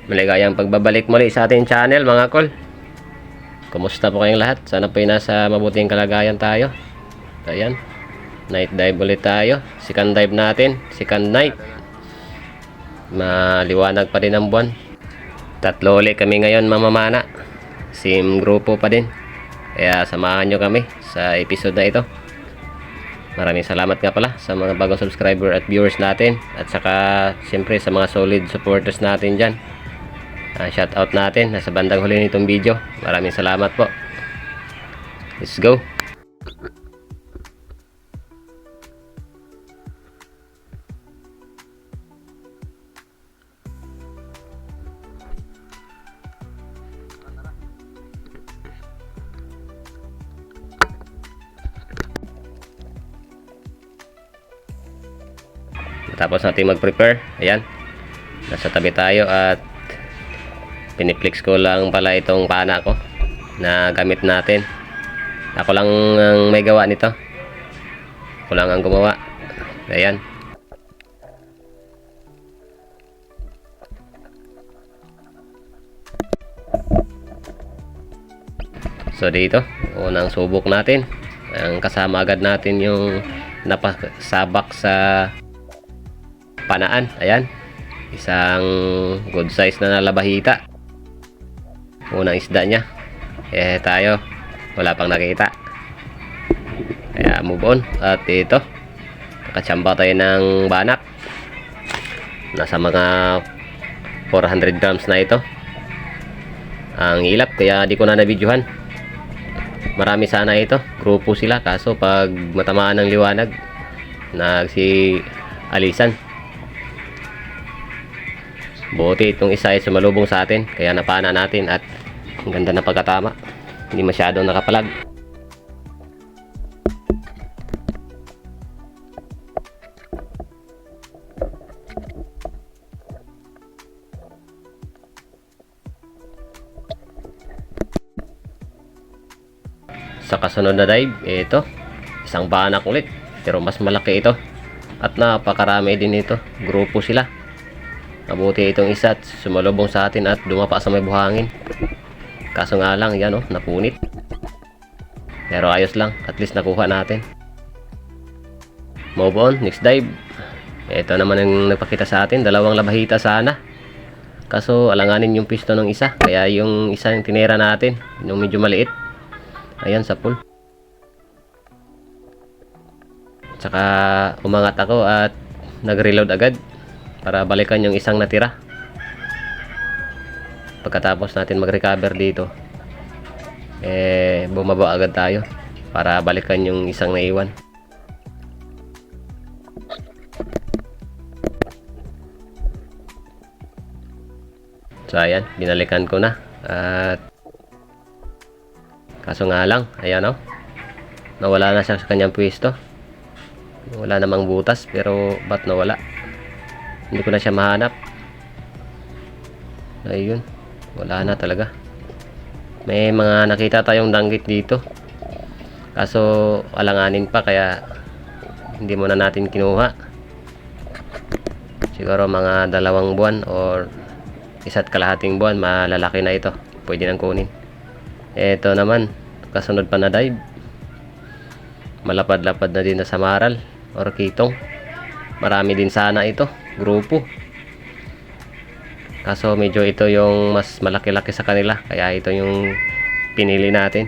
Maligayang pagbabalik muli sa ating channel mga kol. Kumusta po kayong lahat? Sana po ay nasa mabuting kalagayan tayo. Ayan, night dive ulit tayo. Second dive natin, second night. Maliwanag pa din ang buwan. Tatlo ulit kami ngayon mamamana. Same grupo pa din. Kaya samahan nyo kami sa episode na ito. Maraming salamat nga pala sa mga bagong subscriber at viewers natin. At saka siyempre sa mga solid supporters natin dyan. Shout out natin nasa bandang huli nitong video. Maraming salamat po. Let's go. Tapos natin mag-prepare. Ayan. Nasa tabi tayo at piniplex ko lang pala itong pana ko na gamit natin. Ako lang ang may gawa nito. Ako lang ang gumawa. Ayan. So dito, unang subok natin. Ang kasama agad natin yung napasabak sa panaan. Ayan. Isang good size na nalabahita. Unang isda niya. Tayo wala pang nakita. Kaya move on. At ito, nakachamba tayo ng banak. Nasa mga 400 grams na ito. Ang ilap, kaya di ko na nabidyohan. Marami sana ito. Grupo sila. Kaso pag matamaan ng liwanag, alisan. Buti itong isa ay sumalubong sa atin. Kaya napana natin at ang ganda na pagkatama. Hindi masyadong nakapalag. Sa kasunod na dive, ito, isang banak ulit. Pero mas malaki ito. At napakarami din ito. Grupo sila. Mabuti itong isa at sumalubong sa atin at dumapa sa may buhangin. Kaso nga lang, yan napunit. Pero ayos lang, at least nakuha natin. Move on, next dive. Ito naman ang nagpakita sa atin, dalawang labahita sana. Kaso alanganin yung pisto ng isa. Kaya yung isa yung tinira natin, yung medyo maliit. Ayan sa pool. Tsaka umangat ako at nag-reload agad para balikan yung isang natira. Pagkatapos natin mag-recover dito, bumaba agad tayo para balikan yung isang naiwan. So ayan, binalikan ko na. At kaso nga lang, ayan nawala na siya sa kanyang pwesto. Wala namang butas, pero ba't nawala? Hindi ko na siya mahanap. Ayun, wala na talaga. May mga nakita tayong danggit dito. Kaso alanganin pa, kaya hindi muna natin kinuha. Siguro mga 2 buwan or 1.5 buwan, malalaki na ito. Pwede nang kunin. Ito naman, kasunod pa na dive. Malapad-lapad na din na samaral or kitong. Marami din sana ito, grupo. Kaso medyo ito yung mas malaki-laki sa kanila. Kaya ito yung pinili natin.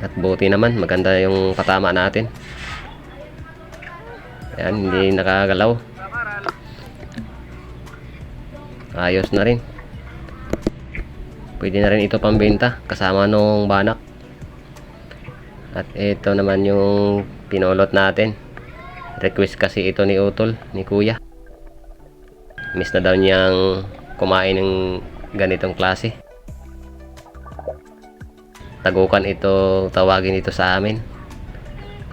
At buti naman, maganda yung patama natin. Ayan, hindi nakagalaw. Ayos na rin. Pwede na rin ito pambenta kasama nung banak. At ito naman yung pinulot natin. Request kasi ito ni Utol, ni Kuya. Miss na daw niyang kumain ng ganitong klase. Tagukan ito, tawagin ito sa amin.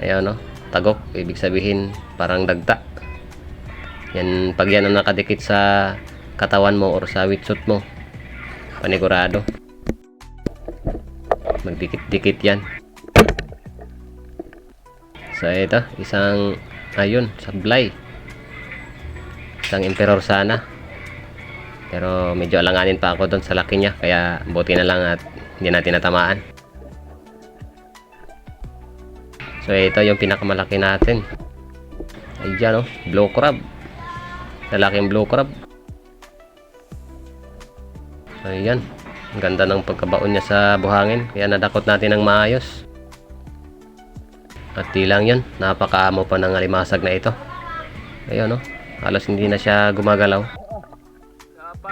Ayan tagok, ibig sabihin parang dagta. Yan, pag yan ang nakadikit sa katawan mo or sa wetsuit mo, panigurado magdikit-dikit yan. So ito, isang ayun, sablay. Isang emperor sana. Pero medyo alanganin pa ako doon sa laki niya, kaya buti na lang at hindi natin natamaan. So ito yung pinakamalaki natin. Ayan, oh, blue crab. Lalaking blue crab. Ayan, ang ganda ng pagkabaon niya sa buhangin, kaya nadakot natin ng maayos. At di lang yun, napakaamo pa ng alimasag na ito. Ayan, oh, halos hindi na siya gumagalaw.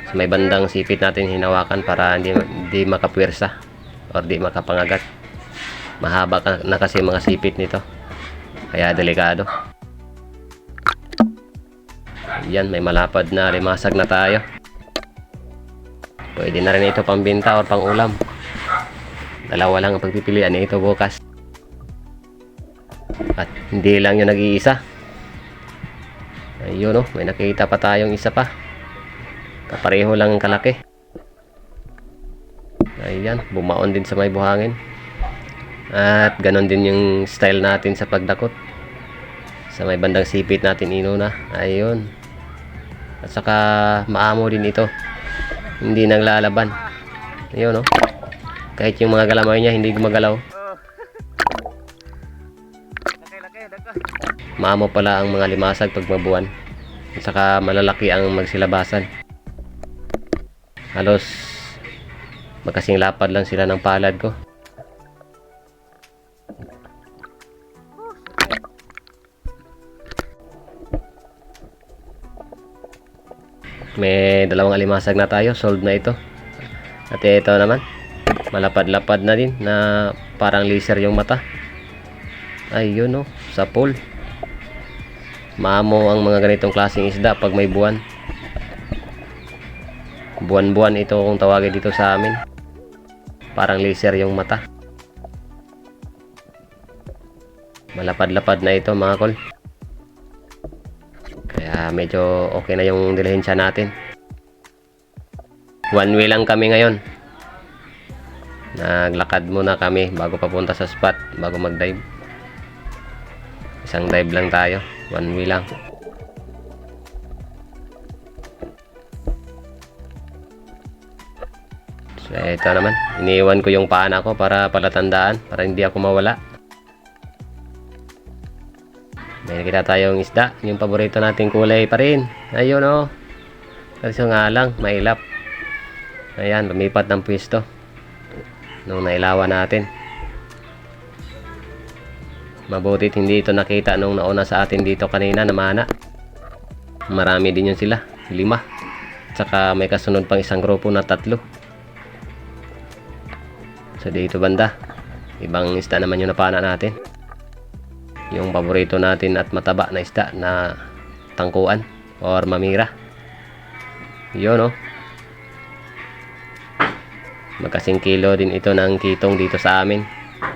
Sa may bandang sipit natin hinawakan para hindi makapwersa or di makapangagat. Mahaba na kasi mga sipit nito, kaya delikado. Ayan, may malapad na alimasag na tayo. Pwede na rin ito pambenta or pang ulam. Dalawa lang ang pagpipilian ito bukas. At hindi lang yung nag-iisa. Ayun, oh, may nakita pa tayong isa pa. Kapareho lang ang kalaki. Ayan, bumaon din sa may buhangin. At ganon din yung style natin sa pagdakot. Sa may bandang sipit natin inuna. Ayun. At saka maamo din ito. Hindi naglalaban. Ayun, oh. Kahit yung mga galamay niya hindi gumagalaw. Maamo pala ang mga limasag pag mabuwan. At saka malalaki ang magsilabasan. Halos magkasing lapad lang sila ng palad ko. May dalawang alimasag na tayo, sold na ito. At ito naman, malapad-lapad na din na parang laser yung mata. Ayun, oh, sa pool. Maamo ang mga ganitong klaseng isda pag may buwan. Buwan-buwan ito kung tawagin dito sa amin. Parang laser yung mata. Malapad-lapad na ito mga kol. Kaya medyo okay na yung dilihensya natin. One way lang kami ngayon. Naglakad muna kami bago papunta sa spot, bago mag-dive. Isang dive lang tayo, one way lang. So ito naman, iniiwan ko yung paan ko para palatandaan, para hindi ako mawala. May nakita tayong isda, yung paborito nating kulay pa rin. Ayun, oh. Kasi nga lang, mailap. Ayan, lumipat ng pwesto nung nailawan natin. Mabutit hindi ito nakita nung nauna sa atin dito kanina na mana. Marami din yun sila, 5. Tsaka may kasunod pang isang grupo na 3. So dito banda, ibang isda naman yung napana natin. Yung paborito natin at mataba na isda na tangkuan or mamira. Yun, oh. Magkasing kilo din ito ng kitong dito sa amin.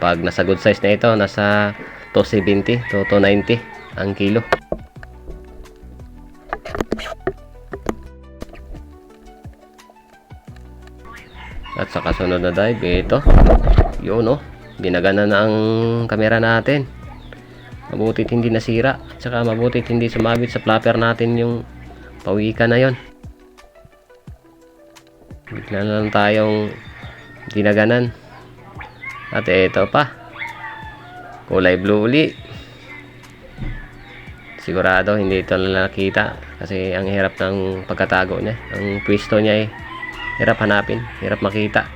Pag nasa good size na ito, nasa 270 to 290 ang kilo. At sa kasunod na dive, ito. Yun, oh. Ginagana na ang kamera natin. Mabutit hindi nasira. At saka mabutit hindi sumabit sa flapper natin yung pawikan na yon. Bigla na lang tayong ginaganan. At ito pa, kulay blue uli. Sigurado hindi ito nakita kasi ang hirap ng pagkatago niya. Ang pwesto niya hirap hanapin, hirap makita.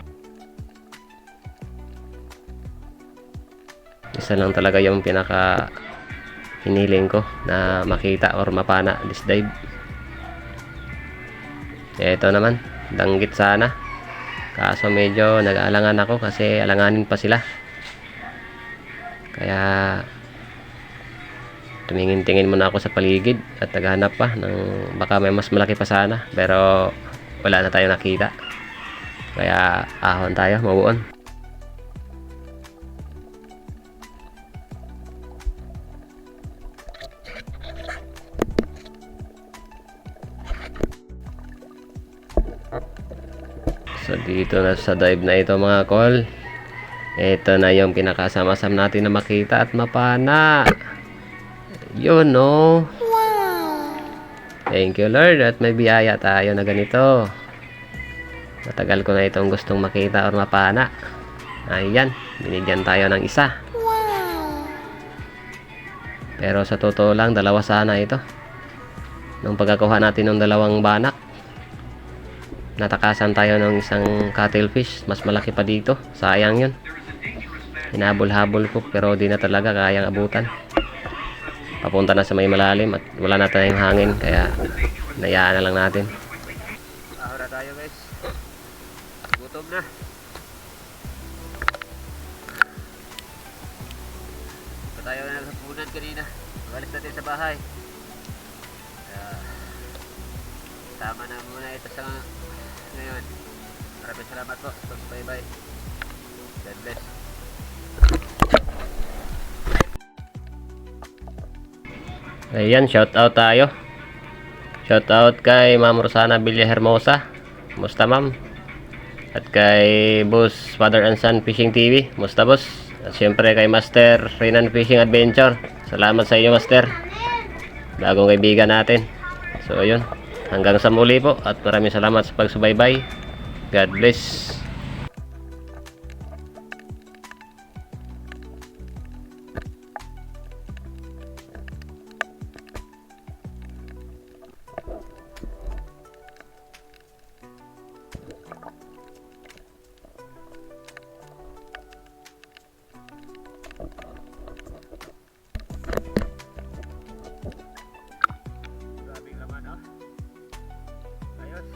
Isa lang talaga yung pinaka hiniling ko na makita or mapana this dive. Ito naman, danggit sana. Kaso medyo nag-aalangan ako kasi alanganin pa sila. Kaya tumingin-tingin muna ako sa paligid at naghahanap pa ng baka may mas malaki pa sana. Pero wala na tayo nakita. Kaya ahon tayo, mabuon. So dito na sa dive na ito mga kol, ito na yung pinakasama-sam natin na makita at mapana. Yun, no? Wow! Thank you Lord at may biyaya tayo na ganito. Matagal ko na itong gustong makita or mapana. Ayan, binigyan tayo ng isa. Pero sa totoo lang, dalawa sana ito. Nung pagkakuha natin ng dalawang banak, natakasan tayo ng isang cuttlefish. Mas malaki pa dito. Sayang yun. Hinabol-habol ko pero di na talaga kayang abutan. Papunta na sa may malalim at wala na tayong hangin. Kaya nayaan na lang natin. Ahora tayo guys. Gutom na. Ito tayo na naghapunan kanina. Walis natin sa bahay. Tama na muna ito sa ngayon. Maraming salamat po. Bye bye. God bless. Ayan, shout out tayo. Shout out kay Ma'am Rosana Villahermosa. Musta ma'am? At kay Boss Father and Son Fishing TV. Musta boss? At syempre kay Master Renan Fishing Adventure. Salamat sa inyo Master. Bagong kaibigan natin. So ayun. Hanggang sa muli po at maraming salamat sa pagsubaybay. God bless. Grabing laman ah. Ayos.